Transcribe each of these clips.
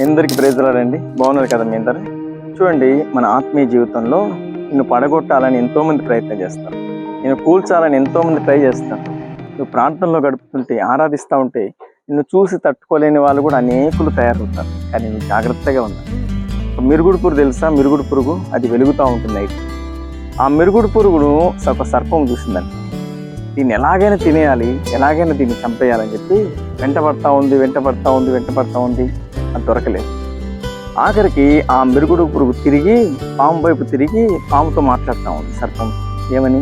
అందరికీ ప్రేజలాడండి. బాగున్నారు కదా మీ అందరు? చూడండి, మన ఆత్మీయ జీవితంలో నిన్ను పడగొట్టాలని ఎంతోమంది ప్రయత్నం చేస్తారు. నేను కూల్చాలని ఎంతోమంది ట్రై చేస్తారు. నువ్వు ప్రాంతంలో గడుపుతుంటే, ఆరాధిస్తూ ఉంటే నిన్ను చూసి తట్టుకోలేని వాళ్ళు కూడా అనేకులు తయారవుతారు. కానీ నువ్వు జాగ్రత్తగా ఉండాలి. మిరుగుడు పురుగు తెలుసా? మిరుగుడు పురుగు అది వెలుగుతూ ఉంటుంది నైట్. ఆ మిరుగుడు పురుగును ఒక సర్పం చూసిందండి. దీన్ని ఎలాగైనా తినేయాలి, ఎలాగైనా దీన్ని చంపేయాలని చెప్పి వెంటబడతా ఉంది. అది దొరకలేదు. ఆఖరికి ఆ మిరుగుడు పురుగు తిరిగి పాము వైపు తిరిగి పాముతో మాట్లాడుతూ ఉంది సర్పం. ఏమని?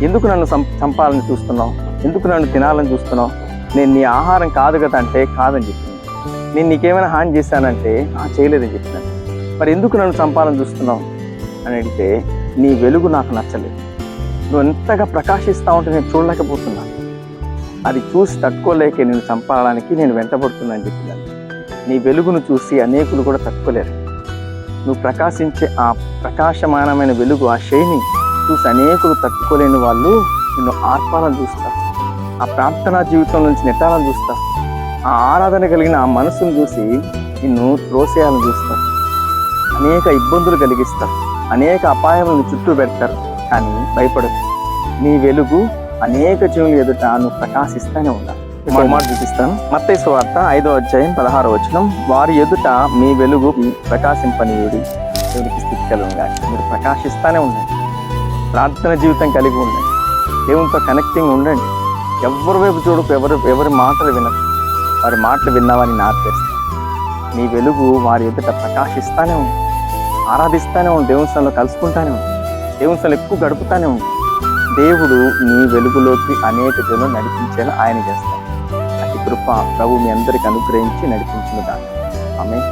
ఎందుకు నన్ను చంపాలని చూస్తున్నావు? ఎందుకు నన్ను తినాలని చూస్తున్నావు? నేను నీ ఆహారం కాదు కదా అంటే కాదని చెప్పింది. నేను నీకేమైనా హాని చేశానంటే చేయలేదని చెప్పినాను. మరి ఎందుకు నన్ను చంపాలని చూస్తున్నావు అని అడిగితే, నీ వెలుగు నాకు నచ్చలేదు. నువ్వు ఎంతగా ప్రకాశిస్తూ ఉంటే నేను చూడలేకపోతున్నాను. అది చూసి తట్టుకోలేకే నేను చంపడానికి నేను వెంటబడుతున్నాను అని చెప్పినాను. నీ వెలుగును చూసి అనేకులు కూడా తట్టుకోలేరు. నువ్వు ప్రకాశించే ఆ ప్రకాశమానమైన వెలుగు, ఆ షైని చూసి అనేకులు తట్టుకోలేని వాళ్ళు నిన్ను ఆర్పాలని చూస్తారు. ఆ ప్రార్థనా జీవితం నుంచి నెట్టాలని చూస్తారు. ఆ ఆరాధన కలిగిన ఆ మనసును చూసి నిన్ను త్రోసేయాలని చూస్తారు. అనేక ఇబ్బందులు కలిగిస్తారు. అనేక అపాయములను చుట్టూ పెడతారు. కానీ భయపడదు. నీ వెలుగు అనేక జీవుల ఎదుట నువ్వు ప్రకాశిస్తూనే ఉండాలి. మాట చూపిస్తాను. మత్తయి సువార్త 5వ అధ్యాయం 16వ వచనం. వారి ఎదుట మీ వెలుగు ప్రకాశింపనీయుడి, దేవునికి స్థితి కలుగును గాక. మీరు ప్రకాశిస్తూనే ఉండండి. ప్రార్థన జీవితం కలిగి ఉండండి. దేవునితో కనెక్టింగ్ ఉండండి. ఎవరి వైపు చూడకు, ఎవరి మాటలు వినకు. వారి మాటలు విన్నావని నార్పేస్తాను. నీ వెలుగు వారి ఎదుట ప్రకాశిస్తూనే ఉంది. ఆరాధిస్తూనే ఉంది. దేవుని స్థలంలో కలుసుకుంటానే ఉంది. దేవుని స్థలంలో ఎక్కువ గడుపుతానే ఉంది. దేవుడు నీ వెలుగులోకి అనేక జనులను నడిపించేలా ఆయన చేస్తాడు. అతి కృప ప్రభు మీ అందరికి అనుగ్రహించి నడిపించిన దాన్ని. ఆమేన్.